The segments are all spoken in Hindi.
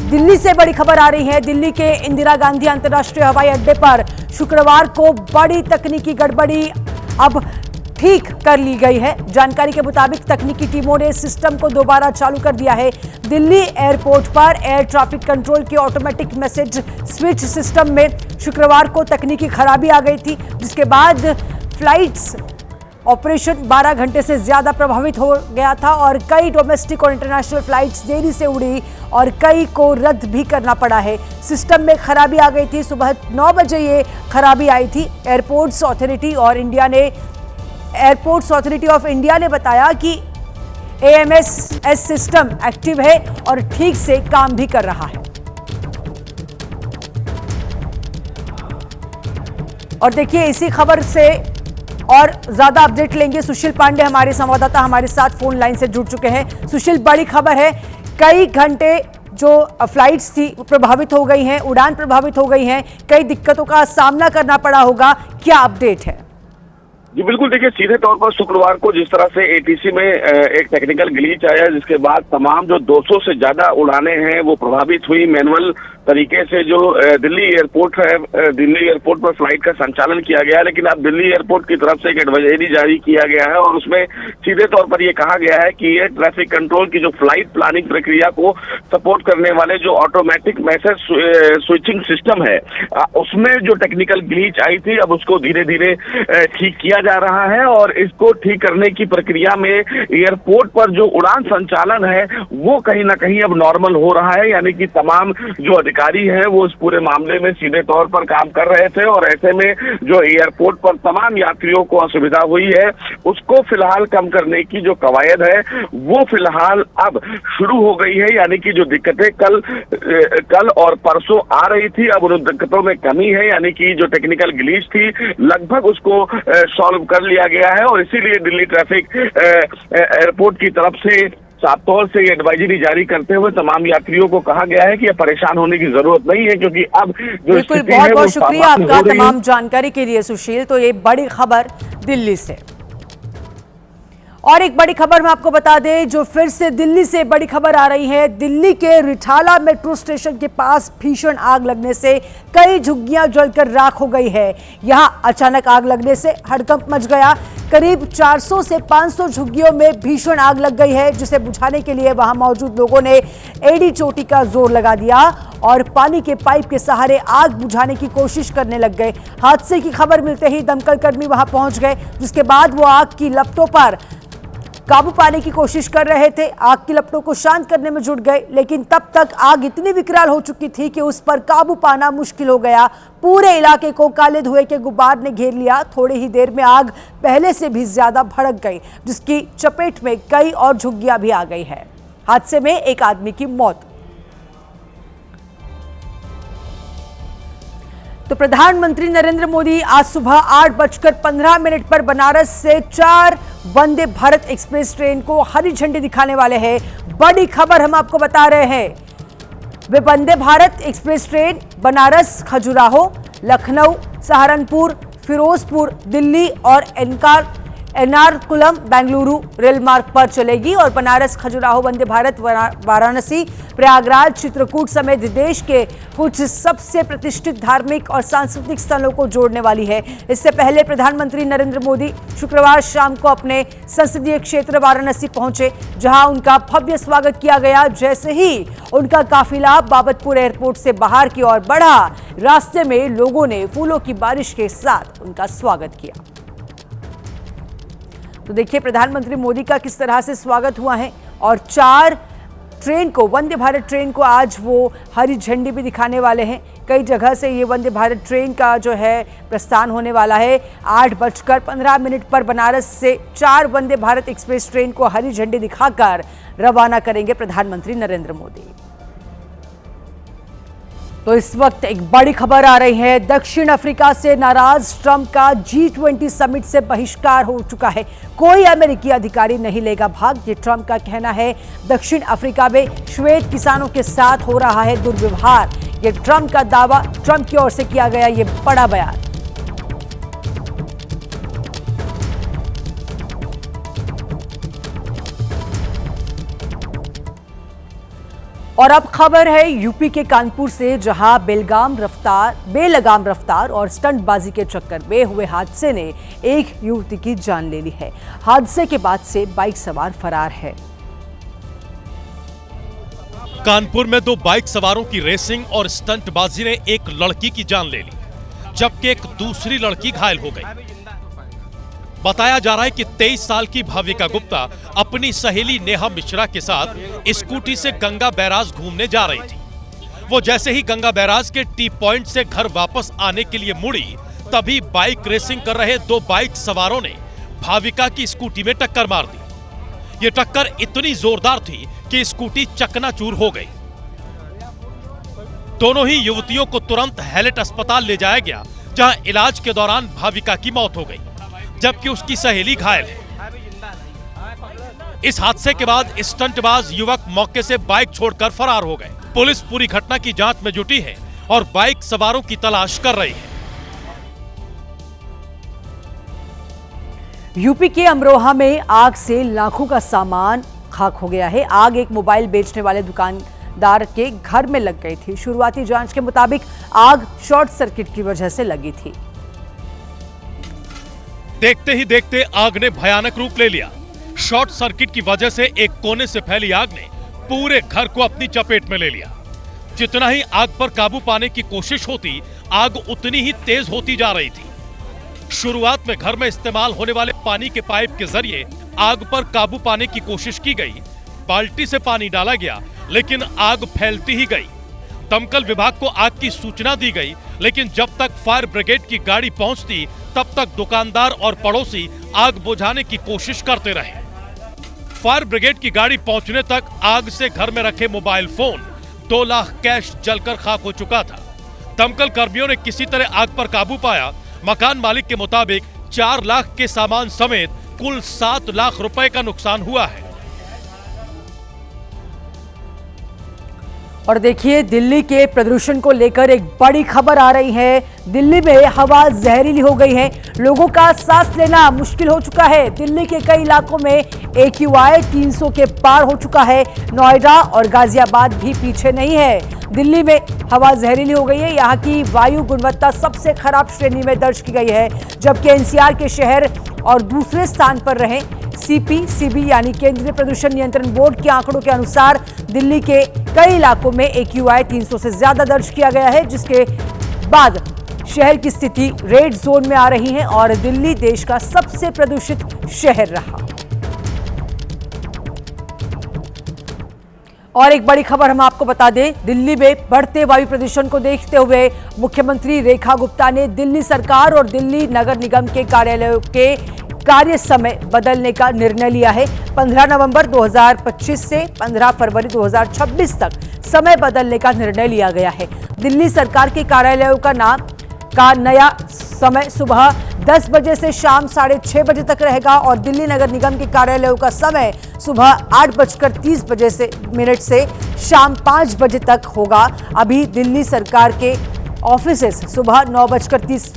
दिल्ली से बड़ी खबर आ रही है। दिल्ली के इंदिरा गांधी अंतर्राष्ट्रीय हवाई अड्डे पर शुक्रवार को बड़ी तकनीकी गड़बड़ी अब ठीक कर ली गई है। जानकारी के मुताबिक तकनीकी टीमों ने सिस्टम को दोबारा चालू कर दिया है। दिल्ली एयरपोर्ट पर एयर ट्रैफिक कंट्रोल के ऑटोमेटिक मैसेज स्विच सिस्टम में शुक्रवार को तकनीकी खराबी आ गई थी, जिसके बाद फ्लाइट्स ऑपरेशन 12 घंटे से ज्यादा प्रभावित हो गया था और कई डोमेस्टिक और इंटरनेशनल फ्लाइट्स देरी से उड़ी और कई को रद्द भी करना पड़ा है। सिस्टम में खराबी आ गई थी। सुबह 9 बजे ये खराबी आई थी। एयरपोर्ट्स अथॉरिटी ऑफ इंडिया ने बताया कि AMS सिस्टम एक्टिव है और ठीक से काम भी कर रहा है। और देखिए, इसी खबर से और ज्यादा अपडेट लेंगे। सुशील पांडे हमारे संवाददाता हमारे साथ फोन लाइन से जुड़ चुके हैं। सुशील, बड़ी खबर है, कई घंटे जो फ्लाइट्स थी प्रभावित हो गई हैं, उड़ान प्रभावित हो गई हैं, कई दिक्कतों का सामना करना पड़ा होगा, क्या अपडेट है? जी बिल्कुल, देखिए सीधे तौर पर शुक्रवार को जिस तरह से ATC में एक टेक्निकल ग्लिच आया, जिसके बाद तमाम जो 200 से ज्यादा उड़ानें हैं वो प्रभावित हुई। मैनुअल तरीके से जो दिल्ली एयरपोर्ट है, दिल्ली एयरपोर्ट पर फ्लाइट का संचालन किया गया, लेकिन अब दिल्ली एयरपोर्ट की तरफ से एक एडवाइजरी जारी किया गया है और उसमें सीधे तौर पर यह कहा गया है कि एयर ट्रैफिक कंट्रोल की जो फ्लाइट प्लानिंग प्रक्रिया को सपोर्ट करने वाले जो ऑटोमेटिक मैसेज स्विचिंग सिस्टम है, उसमें जो टेक्निकल ग्लिच आई थी, अब उसको धीरे धीरे ठीक किया जा रहा है और इसको ठीक करने की प्रक्रिया में एयरपोर्ट पर जो उड़ान संचालन है वो कहीं ना कहीं अब नॉर्मल हो रहा है। यानी कि तमाम जो अधिकारी हैं वो इस पूरे मामले में सीधे तौर पर काम कर रहे थे और ऐसे में जो एयरपोर्ट पर तमाम यात्रियों को असुविधा हुई है उसको फिलहाल कम करने की जो कवायद है वो फिलहाल अब शुरू हो गई है। यानी कि जो दिक्कतें कल और परसों आ रही थी, अब उन दिक्कतों में कमी है। यानी कि जो टेक्निकल ग्लिच थी लगभग उसको सॉल्व कर लिया गया है और इसीलिए दिल्ली ट्रैफिक एयरपोर्ट की तरफ से साफ तौर से ये एडवाइजरी जारी करते हुए तमाम यात्रियों को कहा गया है कि अब परेशान होने की जरूरत नहीं है, क्योंकि अब जो बिल्कुल, बहुत बहुत शुक्रिया आपका तमाम जानकारी के लिए सुशील। तो ये बड़ी खबर दिल्ली से। और एक बड़ी खबर मैं आपको बता दें, जो फिर से दिल्ली से बड़ी खबर आ रही है। दिल्ली के रिठाला मेट्रो स्टेशन के पास भीषण आग लगने से कई झुग्गियां जलकर राख हो गई है। यहां अचानक आग लगने से हड़कंप मच गया। करीब 400 से 500 झुग्गियों में भीषण आग लग गई है, जिसे बुझाने के लिए वहां मौजूद लोगों ने एड़ी चोटी का जोर लगा दिया और पानी के पाइप के सहारे आग बुझाने की कोशिश करने लग गए। हादसे की खबर मिलते ही दमकल कर्मी वहां पहुंच गए, जिसके बाद वो आग की लपटों पर काबू पाने की कोशिश कर रहे थे। आग की लपटों को शांत करने में जुट गए, लेकिन तब तक आग इतनी विकराल हो चुकी थी कि उस पर काबू पाना मुश्किल हो गया। पूरे इलाके को काले धुएं के गुब्बार ने घेर लिया। थोड़ी ही देर में आग पहले से भी ज्यादा भड़क गई, जिसकी चपेट में कई और झुग्गियां भी आ गई है। हादसे में एक आदमी की मौत। तो प्रधानमंत्री नरेंद्र मोदी आज सुबह 8:15 पर बनारस से 4 वंदे भारत एक्सप्रेस ट्रेन को हरी झंडी दिखाने वाले हैं। बड़ी खबर हम आपको बता रहे हैं। वे वंदे भारत एक्सप्रेस ट्रेन बनारस, खजुराहो, लखनऊ, सहारनपुर, फिरोजपुर, दिल्ली और एर्नाकुलम बेंगलुरु रेल मार्ग पर चलेगी और बनारस, खजुराहो वंदे भारत वाराणसी, प्रयागराज, चित्रकूट समेत देश के कुछ सबसे प्रतिष्ठित धार्मिक और सांस्कृतिक स्थलों को जोड़ने वाली है। इससे पहले प्रधानमंत्री नरेंद्र मोदी शुक्रवार शाम को अपने संसदीय क्षेत्र वाराणसी पहुंचे, जहां उनका भव्य स्वागत किया गया। जैसे ही उनका काफिला बाबतपुर एयरपोर्ट से बाहर की ओर बढ़ा, रास्ते में लोगों ने फूलों की बारिश के साथ उनका स्वागत किया। तो देखिए प्रधानमंत्री मोदी का किस तरह से स्वागत हुआ है और 4 ट्रेन को, वंदे भारत ट्रेन को आज वो हरी झंडी भी दिखाने वाले हैं। कई जगह से ये वंदे भारत ट्रेन का जो है प्रस्थान होने वाला है। 8:15 पर बनारस से 4 वंदे भारत एक्सप्रेस ट्रेन को हरी झंडी दिखाकर रवाना करेंगे प्रधानमंत्री नरेंद्र मोदी। तो इस वक्त एक बड़ी खबर आ रही है। दक्षिण अफ्रीका से नाराज ट्रंप का G20 समिट से बहिष्कार हो चुका है। कोई अमेरिकी अधिकारी नहीं लेगा भाग, ये ट्रंप का कहना है। दक्षिण अफ्रीका में श्वेत किसानों के साथ हो रहा है दुर्व्यवहार, ये ट्रंप का दावा। ट्रंप की ओर से किया गया ये बड़ा बयान। और अब खबर है यूपी के कानपुर से, जहां बेलगाम रफ्तार और स्टंटबाजी के चक्कर में हुए हादसे ने एक युवती की जान ले ली है। हादसे के बाद से बाइक सवार फरार है। कानपुर में दो बाइक सवारों की रेसिंग और स्टंटबाजी ने एक लड़की की जान ले ली, जबकि एक दूसरी लड़की घायल हो गई। बताया जा रहा है कि 23 साल की भाविका गुप्ता अपनी सहेली नेहा मिश्रा के साथ स्कूटी से गंगा बैराज घूमने जा रही थी। वो जैसे ही गंगा बैराज के टी पॉइंट से घर वापस आने के लिए मुड़ी, तभी बाइक रेसिंग कर रहे दो बाइक सवारों ने भाविका की स्कूटी में टक्कर मार दी। ये टक्कर इतनी जोरदार थी कि स्कूटी चकनाचूर हो गई। दोनों ही युवतियों को तुरंत हैलेट अस्पताल ले जाया गया, जहां इलाज के दौरान भाविका की मौत हो गई, जबकि उसकी सहेली घायल है। इस हादसे के बाद स्टंटबाज युवक मौके से बाइक छोड़कर फरार हो गए। पुलिस पूरी घटना की जांच में जुटी है और बाइक सवारों की तलाश कर रही है। यूपी के अमरोहा में आग से लाखों का सामान खाक हो गया है। आग एक मोबाइल बेचने वाले दुकानदार के घर में लग गई थी। शुरुआती जांच के मुताबिक आग शॉर्ट सर्किट की वजह से लगी थी। देखते ही देखते आग ने भयानक रूप ले लिया। शॉर्ट सर्किट की वजह से एक कोने से फैली आग ने पूरे घर को अपनी चपेट में ले लिया। जितना ही आग पर काबू पाने की कोशिश होती, आग उतनी ही तेज होती जा रही थी। शुरुआत में घर में इस्तेमाल होने वाले पानी के पाइप के जरिए आग पर काबू पाने की कोशिश की गई। बाल्टी से पानी डाला गया, लेकिन आग फैलती ही गई। दमकल विभाग को आग की सूचना दी गई, लेकिन जब तक फायर ब्रिगेड की गाड़ी पहुंचती, तब तक दुकानदार और पड़ोसी आग बुझाने की कोशिश करते रहे। फायर ब्रिगेड की गाड़ी पहुंचने तक आग से घर में रखे मोबाइल फोन, 2 लाख कैश जलकर खाक हो चुका था। दमकल कर्मियों ने किसी तरह आग पर काबू पाया। मकान मालिक के मुताबिक 4 लाख के सामान समेत कुल 7 लाख रुपए का नुकसान हुआ है। और देखिए, दिल्ली के प्रदूषण को लेकर एक बड़ी खबर आ रही है। दिल्ली में हवा जहरीली हो गई है, लोगों का सांस लेना मुश्किल हो चुका है। दिल्ली के कई इलाकों में AQI 300 के पार हो चुका है। नोएडा और गाजियाबाद भी पीछे नहीं है। दिल्ली में हवा जहरीली हो गई है। यहाँ की वायु गुणवत्ता सबसे खराब श्रेणी में दर्ज की गई है, जबकि NCR के शहर और दूसरे स्थान पर रहे। CPCB यानी केंद्रीय प्रदूषण नियंत्रण बोर्ड के आंकड़ों के अनुसार दिल्ली के कई इलाकों में AQI 300 से ज्यादा दर्ज किया गया है, जिसके बाद शहर की स्थिति रेड जोन में आ रही है और दिल्ली देश का सबसे प्रदूषित शहर रहा। और एक बड़ी खबर हम आपको बता दें, दिल्ली में बढ़ते वायु प्रदूषण को देखते हुए मुख्यमंत्री रेखा गुप्ता ने दिल्ली सरकार और दिल्ली नगर निगम के कार्यालयों के कार्य समय बदलने का निर्णय लिया है। 15 नवंबर 2025 से 15 फरवरी 2026 तक समय बदलने का निर्णय लिया गया है। दिल्ली सरकार के कार्यालयों का नया समय सुबह 10 बजे से शाम 6:30 बजे तक रहेगा और दिल्ली नगर निगम के कार्यालयों का समय सुबह 8:30 से शाम 5 बजे तक होगा। अभी दिल्ली सरकार के ऑफिसेस सुबह 9:30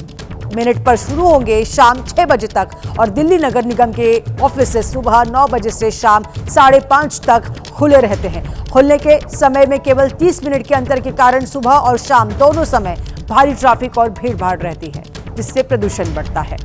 पर शुरू होंगे शाम 6 बजे तक, और दिल्ली नगर निगम के ऑफिसेस सुबह 9 बजे से शाम 5:30 तक खुले रहते हैं। खुलने के समय में केवल 30 मिनट के अंतर के कारण सुबह और शाम दोनों समय भारी ट्रैफिक और भीड़ भाड़ रहती है, जिससे प्रदूषण बढ़ता है।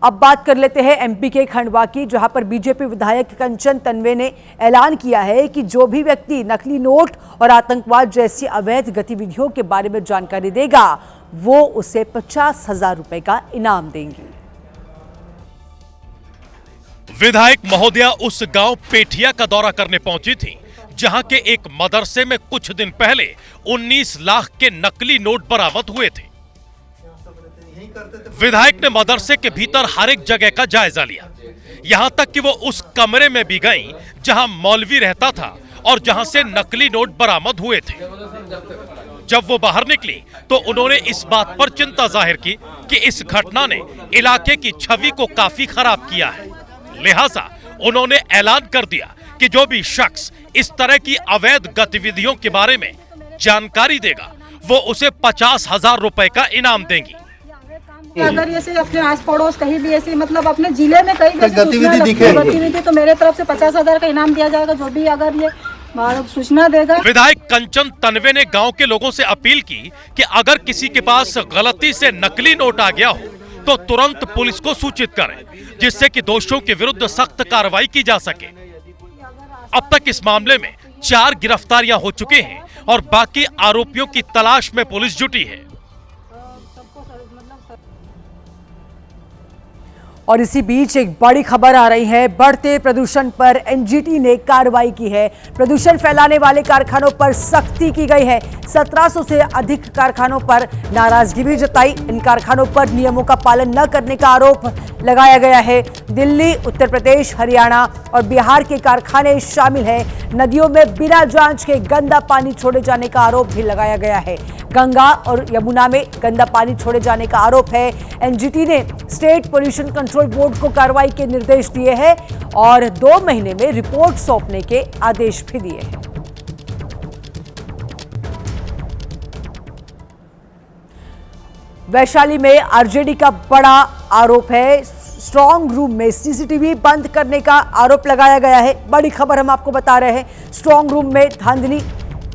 अब बात कर लेते हैं MP के खंडवा की, जहां पर बीजेपी विधायक कंचन तन्वे ने ऐलान किया है कि जो भी व्यक्ति नकली नोट और आतंकवाद जैसी अवैध गतिविधियों के बारे में जानकारी देगा, वो उसे 50,000 रुपए का इनाम देंगी। विधायक महोदया उस गांव पेठिया का दौरा करने पहुंची थी, जहां के एक मदरसे में कुछ दिन पहले 19 लाख के नकली नोट बरामद हुए थे। विधायक ने मदरसे के भीतर हर एक जगह का जायजा लिया, यहां तक कि वो उस कमरे में भी गईं जहां मौलवी रहता था और जहां से नकली नोट बरामद हुए थे। जब वो बाहर निकली तो उन्होंने इस बात पर चिंता जाहिर की कि इस घटना ने इलाके की छवि को काफी खराब किया है। लिहाजा उन्होंने ऐलान कर दिया कि जो भी शख्स इस तरह की अवैध गतिविधियों के बारे में जानकारी देगा, वो उसे 50,000 रुपए का इनाम देंगी। अगर ऐसे अपने आस पड़ोस कहीं भी ऐसी मतलब अपने जिले में कहीं भी ऐसी गतिविधि सूचना दिखे लगती है गतिविधि तो मेरे तरफ से 50,000 का इनाम दिया जाएगा। जो भी अगर ये सूचना देगा। विधायक कंचन तन्वे ने गांव के लोगों से अपील की कि अगर किसी के पास गलती से नकली नोट आ गया हो तो तुरंत पुलिस को सूचित करें, जिससे कि दोषियों के विरुद्ध सख्त कार्रवाई की जा सके। अब तक इस मामले में 4 गिरफ्तारियां हो चुकी हैं और बाकी आरोपियों की तलाश में पुलिस जुटी है। और इसी बीच एक बड़ी खबर आ रही है। बढ़ते प्रदूषण पर एनजीटी ने कार्रवाई की है। प्रदूषण फैलाने वाले कारखानों पर सख्ती की गई है। 1700 से अधिक कारखानों पर नाराजगी भी जताई। इन कारखानों पर नियमों का पालन न करने का आरोप लगाया गया है। दिल्ली, उत्तर प्रदेश, हरियाणा और बिहार के कारखाने शामिल हैं। नदियों में बिना जांच के गंदा पानी छोड़े जाने का आरोप भी लगाया गया है। गंगा और यमुना में गंदा पानी छोड़े जाने का आरोप है। एनजीटी ने स्टेट पोल्यूशन कंट्रोल बोर्ड को कार्रवाई के निर्देश दिए हैं और 2 महीने में रिपोर्ट सौंपने के आदेश भी दिए हैं। वैशाली में आरजेडी का बड़ा आरोप है। स्ट्रांग रूम में सीसीटीवी बंद करने का आरोप लगाया गया है। बड़ी खबर हम आपको बता रहे हैं। स्ट्रांग रूम में धांधली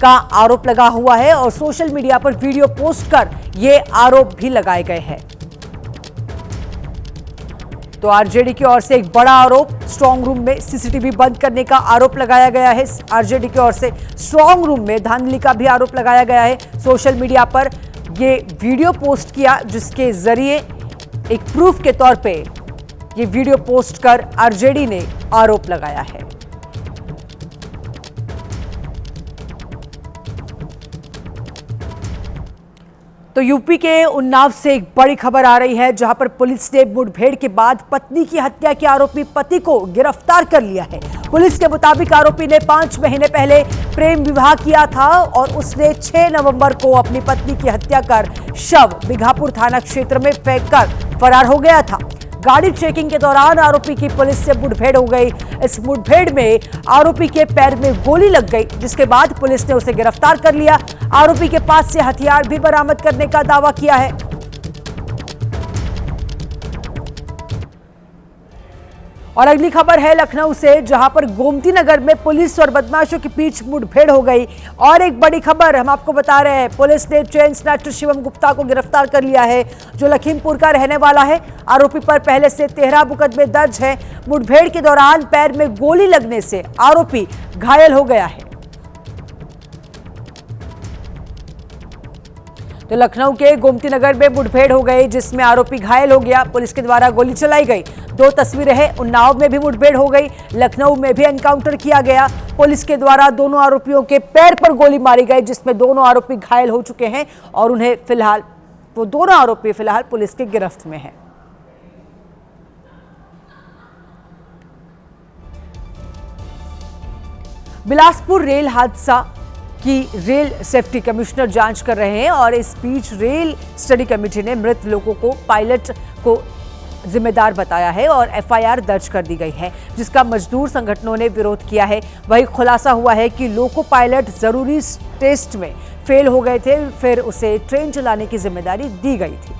का आरोप लगा हुआ है और सोशल मीडिया पर वीडियो पोस्ट कर ये आरोप भी लगाए गए हैं। तो आरजेडी की ओर से एक बड़ा आरोप, स्ट्रांग रूम में सीसीटीवी बंद करने का आरोप लगाया गया है। आरजेडी की ओर से स्ट्रांग रूम में धांधली का भी आरोप लगाया गया है। सोशल मीडिया पर ये वीडियो पोस्ट किया, जिसके जरिए एक प्रूफ के तौर पे ये वीडियो पोस्ट कर आरजेडी ने आरोप लगाया है। तो यूपी के उन्नाव से एक बड़ी खबर आ रही है, जहां पर पुलिस ने मुठभेड़ के बाद पत्नी की हत्या के आरोपी पति को गिरफ्तार कर लिया है। पुलिस के मुताबिक आरोपी ने 5 महीने पहले प्रेम विवाह किया था और उसने 6 नवंबर को अपनी पत्नी की हत्या कर शव बिघापुर थाना क्षेत्र में फेंककर फरार हो गया था। गाड़ी चेकिंग के दौरान आरोपी की पुलिस से मुठभेड़ हो गई। इस मुठभेड़ में आरोपी के पैर में गोली लग गई, जिसके बाद पुलिस ने उसे गिरफ्तार कर लिया। आरोपी के पास से हथियार भी बरामद करने का दावा किया है। और अगली खबर है लखनऊ से, जहां पर गोमती नगर में पुलिस और बदमाशों के बीच मुठभेड़ हो गई। और एक बड़ी खबर हम आपको बता रहे हैं, पुलिस ने चेन स्नैचर शिवम गुप्ता को गिरफ्तार कर लिया है, जो लखीमपुर का रहने वाला है। आरोपी पर पहले से 13 मुकदमे दर्ज है। मुठभेड़ के दौरान पैर में गोली लगने से आरोपी घायल हो गया है। तो लखनऊ के गोमती नगर में मुठभेड़ हो गई, जिसमें आरोपी घायल हो गया। पुलिस के द्वारा गोली चलाई गई। 2 तस्वीरें हैं। उन्नाव में भी मुठभेड़ हो गई, लखनऊ में भी एनकाउंटर किया गया। पुलिस के द्वारा दोनों आरोपियों के पैर पर गोली मारी गई, जिसमें दोनों आरोपी घायल हो चुके हैं और उन्हें फिलहाल वो दोनों आरोपी फिलहाल पुलिस के गिरफ्त में हैं। बिलासपुर रेल हादसा की रेल सेफ्टी कमिश्नर जांच कर रहे हैं और इस बीच रेल स्टडी कमेटी ने मृत लोगों को पायलट को जिम्मेदार बताया है और एफआईआर दर्ज कर दी गई है, जिसका मजदूर संगठनों ने विरोध किया है। वही खुलासा हुआ है कि लोको पायलट जरूरी टेस्ट में फेल हो गए थे, फिर उसे ट्रेन चलाने की जिम्मेदारी दी गई थी।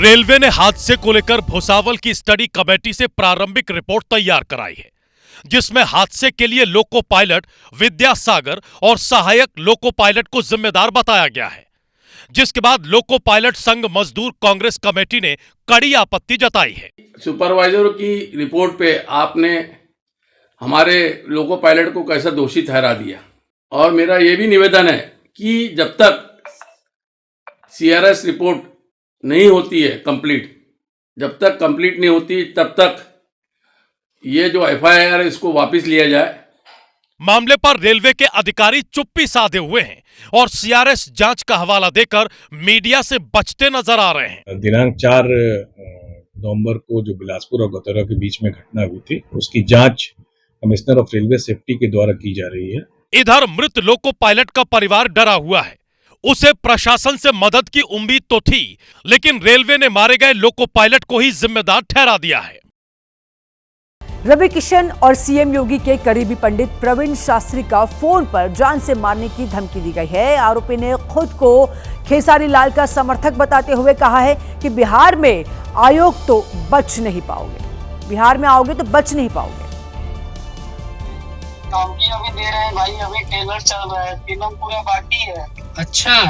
रेलवे ने हादसे को लेकर भुसावल की स्टडी कमेटी से प्रारंभिक रिपोर्ट तैयार कराई है, जिसमें हादसे के लिए लोको पायलट विद्यासागर और सहायक लोको पायलट को जिम्मेदार बताया गया है, जिसके बाद लोको पायलट संघ मजदूर कांग्रेस कमेटी ने कड़ी आपत्ति जताई है। सुपरवाइजर की रिपोर्ट पे आपने हमारे लोको पायलट को कैसा दोषी ठहरा दिया, और मेरा यह भी निवेदन है कि जब तक सीआरएस रिपोर्ट नहीं होती है कंप्लीट, जब तक कंप्लीट नहीं होती तब तक ये जो एफआईआर इसको वापस लिया जाए। मामले पर रेलवे के अधिकारी चुप्पी साधे हुए हैं और सीआरएस जांच का हवाला देकर मीडिया से बचते नजर आ रहे हैं। दिनांक 4 नवंबर को जो बिलासपुर और गौतरा के बीच में घटना हुई थी, उसकी जांच कमिश्नर ऑफ रेलवे सेफ्टी के द्वारा की जा रही है। इधर मृत लोको पायलट का परिवार डरा हुआ है। उसे प्रशासन से मदद की उम्मीद तो थी, लेकिन रेलवे ने मारे गए लोको पायलट को ही जिम्मेदार ठहरा दिया है। रवि किशन और सीएम योगी के करीबी पंडित प्रवीण शास्त्री का फोन पर जान से मारने की धमकी दी गई है। आरोपी ने खुद को खेसारी लाल का समर्थक बताते हुए कहा है कि बिहार में आयोग तो बच नहीं पाओगे, बिहार में आओगे तो बच नहीं पाओगे। धमकी अभी दे रहे हैं भाई, अभी टेलर चल रहा है, फिल्म पूरा बाकी है। अच्छा,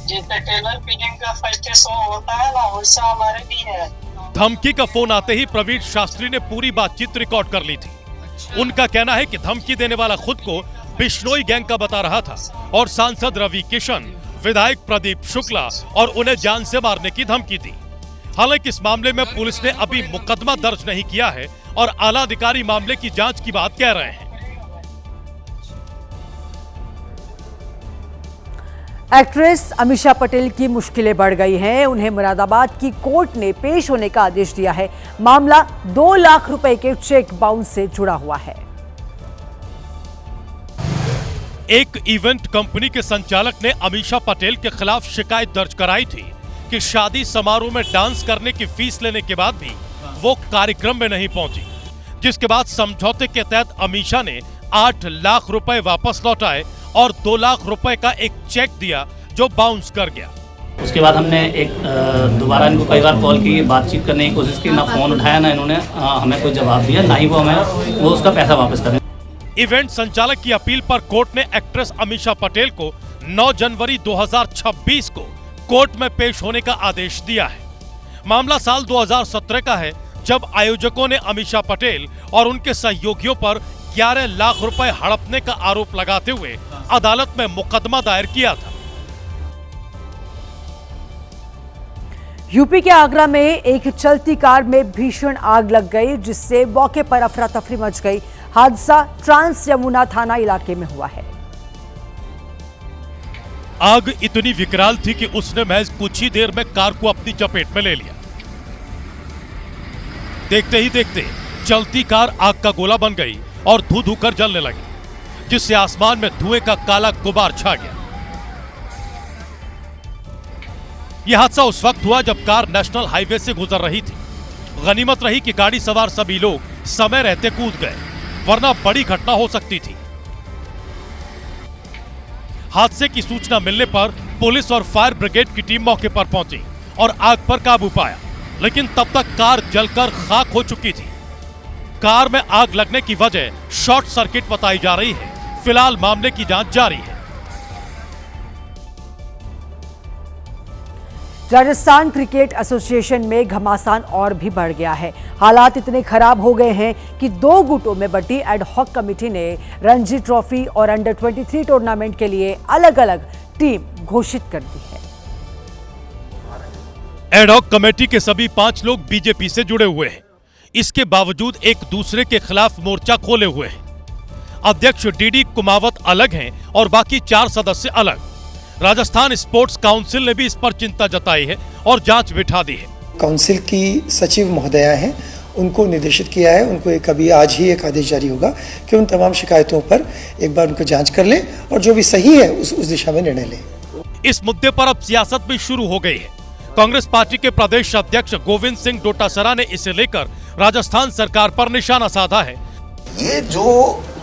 जैसे टेलर फिल्म का फर्स्ट शो होता है ना, वैसा हमारे भी है। धमकी का फोन आते ही प्रवीण शास्त्री ने पूरी बातचीत रिकॉर्ड कर ली थी। उनका कहना है कि धमकी देने वाला खुद को बिश्नोई गैंग का बता रहा था और सांसद रवि किशन, विधायक प्रदीप शुक्ला और उन्हें जान से मारने की धमकी दी। हालांकि इस मामले में पुलिस ने अभी मुकदमा दर्ज नहीं किया है और आला अधिकारी मामले की जांच की बात कह रहे हैं। एक्ट्रेस अमीषा पटेल की मुश्किलें बढ़ गई हैं। उन्हें मुरादाबाद की कोर्ट ने पेश होने का आदेश दिया है। मामला 2 लाख रुपए के चेक बाउंस से जुड़ा हुआ है। एक इवेंट कंपनी के संचालक ने अमीषा पटेल के खिलाफ शिकायत दर्ज कराई थी कि शादी समारोह में डांस करने की फीस लेने के बाद भी वो कार्यक्रम में नहीं पहुंची, जिसके बाद समझौते के तहत अमीषा ने 8 लाख रुपए वापस लौटाए और 2 लाख रुपए का एक चेक दिया जो बाउंस कर गया। उसके बाद हमने दोबारा इनको कई बार कॉल की, बातचीत करने की कोशिश की, ना फोन उठाया ना इन्होंने हमें कोई जवाब दिया, ना ही वो उसका पैसा वापस करें। इवेंट संचालक की अपील पर कोर्ट ने एक्ट्रेस अमीषा पटेल को 9 जनवरी 2026 को कोर्ट में पेश होने का आदेश दिया है। मामला साल 2017 का है, जब आयोजकों ने अमीषा पटेल और उनके सहयोगियों पर 11 लाख रुपए हड़पने का आरोप लगाते हुए अदालत में मुकदमा दायर किया था। यूपी के आगरा में एक चलती कार में भीषण आग लग गई, जिससे मौके पर अफरा तफरी मच गई। हादसा ट्रांस यमुना थाना इलाके में हुआ है। आग इतनी विकराल थी कि उसने महज कुछ ही देर में कार को अपनी चपेट में ले लिया। देखते ही देखते चलती कार आग का गोला बन गई और धू धू कर जलने लगी, जिससे आसमान में धुएं का काला गुबार छा गया। यह हादसा उस वक्त हुआ जब कार नेशनल हाईवे से गुजर रही थी। गनीमत रही कि गाड़ी सवार सभी लोग समय रहते कूद गए, वरना बड़ी घटना हो सकती थी। हादसे की सूचना मिलने पर पुलिस और फायर ब्रिगेड की टीम मौके पर पहुंची और आग पर काबू पाया, लेकिन तब तक कार जलकर खाक हो चुकी थी। कार में आग लगने की वजह शॉर्ट सर्किट बताई जा रही है। फिलहाल मामले की जांच जारी है। राजस्थान क्रिकेट एसोसिएशन में घमासान और भी बढ़ गया है। हालात इतने खराब हो गए हैं कि 2 गुटों में बंटी एडहॉक कमेटी ने रणजी ट्रॉफी और अंडर 23 टूर्नामेंट के लिए अलग अलग टीम घोषित कर दी है। एडहॉक कमेटी के सभी 5 लोग बीजेपी से जुड़े हुए हैं। इसके बावजूद एक दूसरे के खिलाफ मोर्चा खोले हुए हैं। अध्यक्ष डीडी कुमावत अलग हैं और बाकी 4 सदस्य अलग। राजस्थान स्पोर्ट्स काउंसिल ने भी इस पर चिंता जताई है और जांच बिठा दी है। काउंसिल की सचिव महोदया हैं, उनको निर्देशित किया है, उनको अभी आज ही एक आदेश जारी होगा कि उन तमाम शिकायतों पर एक बार उनको जांच कर ले और जो भी सही है उस दिशा में निर्णय ले। इस मुद्दे पर अब सियासत भी शुरू हो गई है। कांग्रेस पार्टी के प्रदेश अध्यक्ष गोविंद सिंह डोटासरा ने इसे लेकर राजस्थान सरकार पर निशाना साधा है। ये जो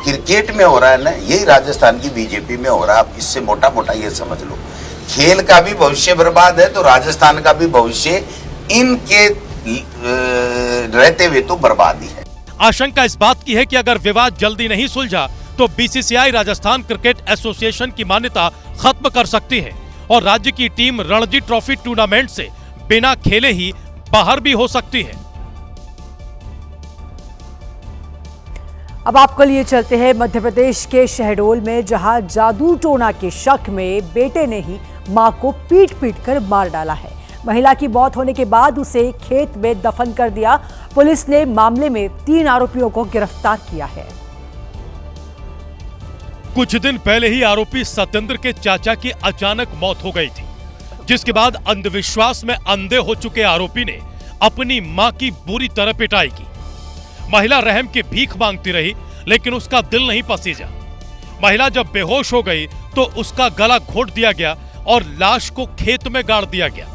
क्रिकेट में हो रहा है ना, यही राजस्थान की बीजेपी में हो रहा है। आप इससे मोटा मोटा ये समझ लो, खेल का भी भविष्य बर्बाद है तो राजस्थान का भी भविष्य इनके रहते हुए तो बर्बाद ही है। आशंका इस बात की है कि अगर विवाद जल्दी नहीं सुलझा तो बीसीसीआई राजस्थान क्रिकेट एसोसिएशन की मान्यता खत्म कर सकती है और राज्य की टीम रणजी ट्रॉफी टूर्नामेंट से बिना खेले ही बाहर भी हो सकती है। अब आपको लिए चलते हैं मध्य प्रदेश के शहडोल में, जहां जादू टोना के शक में बेटे ने ही मां को पीट पीट कर मार डाला है। महिला की मौत होने के बाद उसे खेत में दफन कर दिया। पुलिस ने मामले में 3 आरोपियों को गिरफ्तार किया है। कुछ दिन पहले ही आरोपी सत्येंद्र के चाचा की अचानक मौत हो गई थी, जिसके बाद अंधविश्वास में अंधे हो चुके आरोपी ने अपनी मां की बुरी तरह पिटाई की। महिला रहम की भीख मांगती रही, लेकिन उसका दिल नहीं पसीजा। महिला जब बेहोश हो गई तो उसका गला घोट दिया गया और लाश को खेत में गाड़ दिया गया।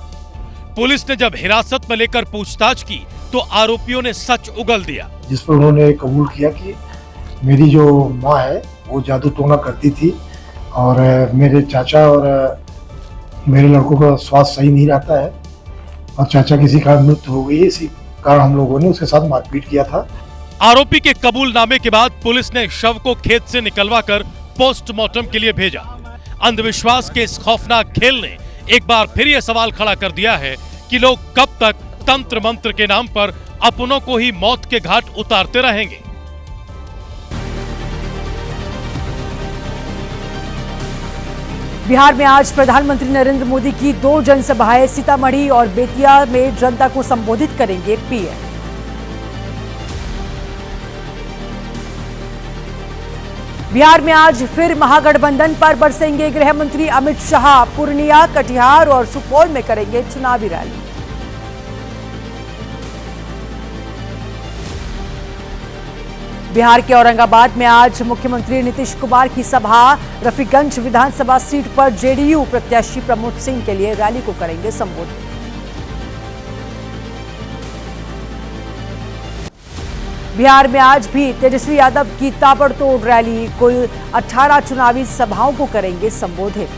पुलिस ने जब हिरासत में लेकर पूछताछ की तो आरोपियों ने सच उगल दिया। जिस पर उन्होंने कबूल किया कि मेरी जो माँ है वो जादू टोना करती थी और मेरे चाचा और मेरे लड़कों का स्वास्थ्य सही नहीं रहता है और चाचा किसी कारण मृत्यु हो गई है, इसी कारण हम लोगों ने उसके साथ मारपीट किया था। आरोपी के कबूलनामे के बाद पुलिस ने शव को खेत से निकलवाकर पोस्टमार्टम के लिए भेजा। अंधविश्वास के इस खौफनाक खेल ने एक बार फिर यह सवाल खड़ा कर दिया है कि लोग कब तक तंत्र मंत्र के नाम पर अपनों को ही मौत के घाट उतारते रहेंगे। बिहार में आज प्रधानमंत्री नरेंद्र मोदी की 2 जनसभाएं सीतामढ़ी और बेतिया में जनता को संबोधित करेंगे पीएम। बिहार में आज फिर महागठबंधन पर बरसेंगे गृह मंत्री अमित शाह। पूर्णिया, कटिहार और सुपौल में करेंगे चुनावी रैली। बिहार के औरंगाबाद में आज मुख्यमंत्री नीतीश कुमार की सभा। रफीगंज विधानसभा सीट पर जेडीयू प्रत्याशी प्रमोद सिंह के लिए रैली को करेंगे संबोधित। बिहार में आज भी तेजस्वी यादव की ताबड़तोड़ रैली। कुल 18 चुनावी सभाओं को करेंगे संबोधित।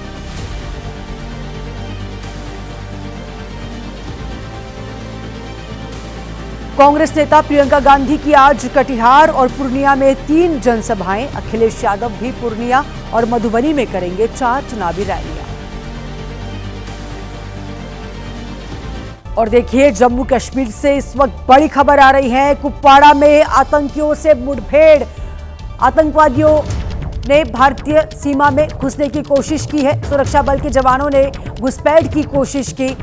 कांग्रेस नेता प्रियंका गांधी की आज कटिहार और पूर्णिया में 3 जनसभाएं। अखिलेश यादव भी पूर्णिया और मधुबनी में करेंगे 4 चुनावी रैलियां। और देखिए, जम्मू कश्मीर से इस वक्त बड़ी खबर आ रही है। कुपवाड़ा में आतंकियों से मुठभेड़। आतंकवादियों ने भारतीय सीमा में घुसने की कोशिश की है। सुरक्षा बल के जवानों ने घुसपैठ की कोशिश की,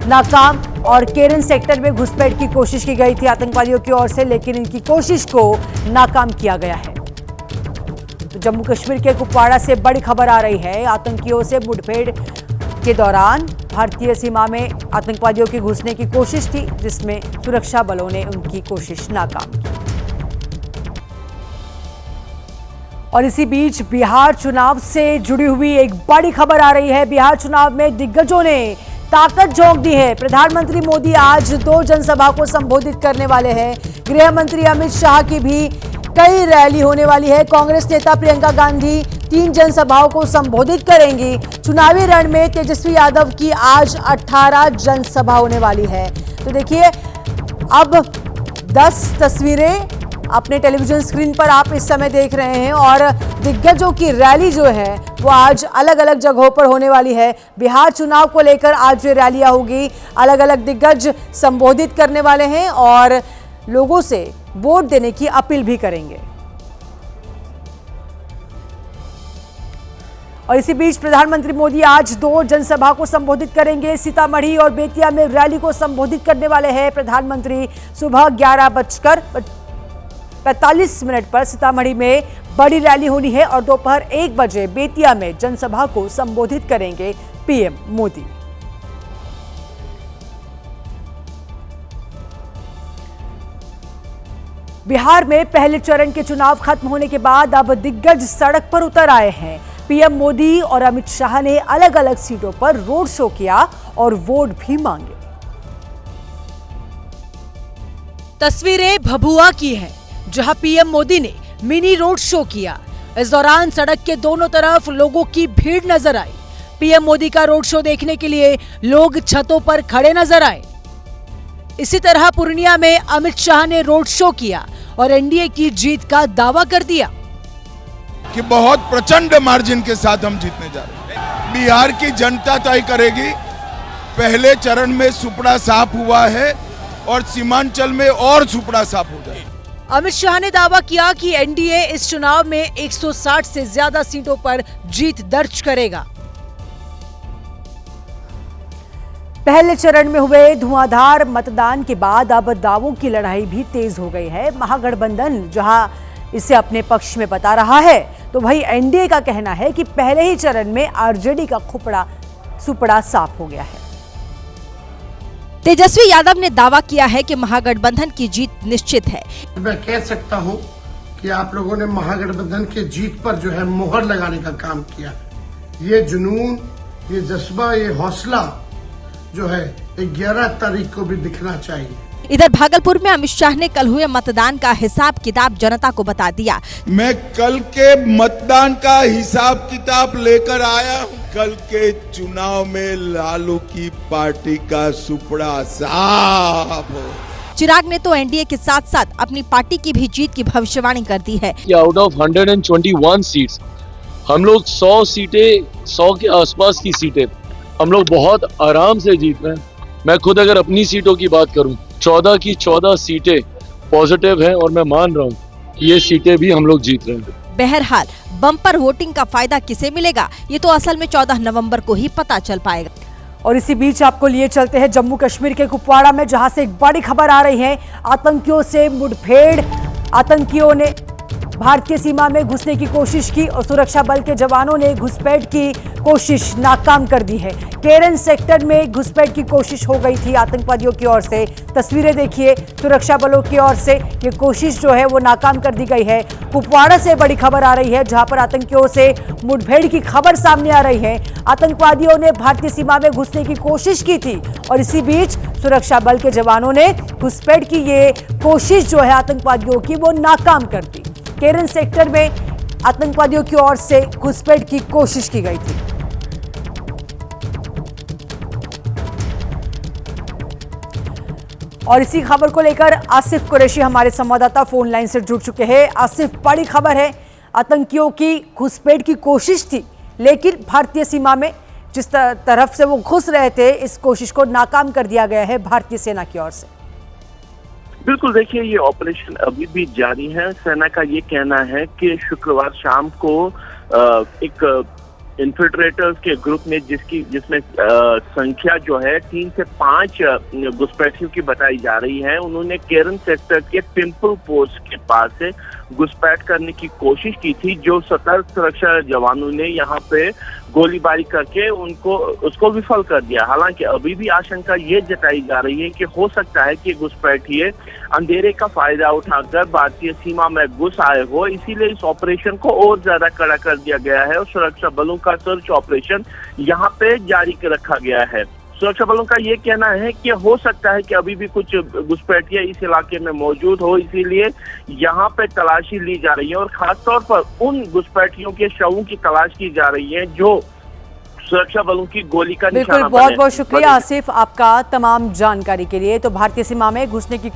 नाकाम। और केरन सेक्टर में घुसपैठ की कोशिश की गई थी आतंकवादियों की ओर से, लेकिन इनकी कोशिश को नाकाम किया गया है। तो जम्मू कश्मीर के कुपवाड़ा से बड़ी खबर आ रही है। आतंकियों से मुठभेड़ के दौरान भारतीय सीमा में आतंकवादियों की घुसने की कोशिश थी, जिसमें सुरक्षा बलों ने उनकी कोशिश नाकाम की। और इसी बीच बिहार चुनाव से जुड़ी हुई एक बड़ी खबर आ रही है। बिहार चुनाव में दिग्गजों ने ताकत झोंक दी है। प्रधानमंत्री मोदी आज 2 जनसभा को संबोधित करने वाले हैं। गृह मंत्री अमित शाह की भी कई रैली होने वाली है। कांग्रेस नेता प्रियंका गांधी 3 जनसभाओं को संबोधित करेंगी। चुनावी रण में तेजस्वी यादव की आज 18 जनसभा होने वाली है। तो देखिए, अब 10 तस्वीरें अपने टेलीविजन स्क्रीन पर आप इस समय देख रहे हैं और दिग्गजों की रैली जो है वो आज अलग अलग जगहों पर होने वाली है। बिहार चुनाव को लेकर आज ये रैलियां होगी। अलग अलग दिग्गज संबोधित करने वाले हैं और लोगों से वोट देने की अपील भी करेंगे। और इसी बीच प्रधानमंत्री मोदी आज 2 जनसभा को संबोधित करेंगे। सीतामढ़ी और बेतिया में रैली को संबोधित करने वाले हैं प्रधानमंत्री। सुबह 11:45 पर सीतामढ़ी में बड़ी रैली होनी है और दोपहर 1 बजे बेतिया में जनसभा को संबोधित करेंगे पीएम मोदी। बिहार में पहले चरण के चुनाव खत्म होने के बाद अब दिग्गज सड़क पर उतर आए हैं। पीएम मोदी और अमित शाह ने अलग अलग सीटों पर रोड शो किया और वोट भी मांगे। तस्वीरें भभुआ की हैं, जहां पीएम मोदी ने मिनी रोड शो किया। इस दौरान सड़क के दोनों तरफ लोगों की भीड़ नजर आई। पीएम मोदी का रोड शो देखने के लिए लोग छतों पर खड़े नजर आए। इसी तरह पूर्णिया में अमित शाह ने रोड शो किया और एनडीए की जीत का दावा कर दिया कि बहुत प्रचंड मार्जिन के साथ हम जीतने जा रहे हैं। बिहार की जनता तय करेगी। पहले चरण में सुपड़ा साफ हुआ है और सीमांचल में और सुपड़ा साफ हो जाएगा। अमित शाह ने दावा किया कि एनडीए इस चुनाव में 160 से ज्यादा सीटों पर जीत दर्ज करेगा। पहले चरण में हुए धुआंधार मतदान के बाद अब दावों की लड़ाई भी तेज हो गई है। महागठबंधन जहां इसे अपने पक्ष में बता रहा है, तो वहीं एनडीए का कहना है कि पहले ही चरण में आरजेडी का सुपड़ा साफ हो गया है। तेजस्वी यादव ने दावा किया है कि महागठबंधन की जीत निश्चित है। मैं कह सकता हूं कि आप लोगों ने महागठबंधन के जीत पर जो है मोहर लगाने का काम किया। ये जुनून, ये जज्बा, ये हौसला जो है 11 तारीख को भी दिखना चाहिए। इधर भागलपुर में अमित शाह ने कल हुए मतदान का हिसाब किताब जनता को बता दिया। मैं कल के मतदान का हिसाब किताब लेकर आया हूँ। कल के चुनाव में लालू की पार्टी का सुपड़ा साफ हो। चिराग ने तो एनडीए के साथ साथ अपनी पार्टी की भी जीत की भविष्यवाणी कर दी है। आउट ऑफ 121 सीट्स हम लोग 100 के आसपास की सीटें हम लोग बहुत आराम से जीत रहे हैं। मैं खुद अगर अपनी सीटों की बात करूं, 14 की 14 सीटें पॉजिटिव हैं और मैं मान रहा हूं कि ये सीटें भी हम लोग जीत रहे हैं। बहरहाल बम्पर वोटिंग का फायदा किसे मिलेगा, ये तो असल में 14 नवंबर को ही पता चल पाएगा। और इसी बीच आपको लिए चलते हैं जम्मू कश्मीर के कुपवाड़ा में, जहां से एक बड़ी खबर आ रही है। आतंकियों से मुठभेड़, आतंकियों ने भारतीय सीमा में घुसने की कोशिश की और सुरक्षा बल के जवानों ने घुसपैठ की कोशिश नाकाम कर दी है। केरन सेक्टर में घुसपैठ की कोशिश हो गई थी आतंकवादियों की ओर से। तस्वीरें देखिए, सुरक्षा बलों की ओर से ये कोशिश जो है वो नाकाम कर दी गई है। कुपवाड़ा से बड़ी खबर आ रही है, जहां पर आतंकियों से मुठभेड़ की खबर सामने आ रही है। आतंकवादियों ने भारतीय सीमा में घुसने की कोशिश की थी और इसी बीच सुरक्षा बल के जवानों ने घुसपैठ की ये कोशिश जो है आतंकवादियों की वो नाकाम कर दी। केरन सेक्टर में आतंकवादियों की ओर से घुसपैठ की कोशिश की गई थी। और इसी खबर को लेकर आसिफ कुरैशी हमारे संवाददाता फोन लाइन से जुड़ चुके हैं। आसिफ, बड़ी खबर है, आतंकियों की घुसपैठ की कोशिश थी, लेकिन भारतीय सीमा में जिस तरफ से वो घुस रहे थे, इस कोशिश को नाकाम कर दिया गया है भारतीय सेना की ओर से। बिल्कुल, देखिए ये ऑपरेशन अभी भी जारी है। सेना का ये कहना है कि शुक्रवार शाम को एक इन्फिल्ट्रेटर्स के ग्रुप ने जिसमें संख्या जो है 3 से 5 घुसपैठियों की बताई जा रही है, उन्होंने केरन सेक्टर के पिंपल पोस्ट के पास से घुसपैठ करने की कोशिश की थी, जो सतर्क सुरक्षा जवानों ने यहाँ पे गोलीबारी करके उसको विफल कर दिया। हालांकि अभी भी आशंका ये जताई जा रही है कि हो सकता है कि घुसपैठिए अंधेरे का फायदा उठाकर भारतीय सीमा में घुस आए हो, इसीलिए इस ऑपरेशन को और ज्यादा कड़ा कर दिया गया है और सुरक्षा बलों का सर्च ऑपरेशन यहाँ पे जारी रखा गया है। सुरक्षा बलों का ये कहना है कि हो सकता है कि अभी भी कुछ घुसपैठियां इस इलाके में मौजूद हो, इसीलिए यहाँ पे तलाशी ली जा रही है और खासतौर पर उन घुसपैठियों के शवों की तलाश की जा रही है जो सुरक्षा बलों की गोली का निशाना बने। बिल्कुल, बहुत बहुत शुक्रिया आसिफ आपका तमाम जानकारी के लिए। तो भारतीय सीमा में घुसने की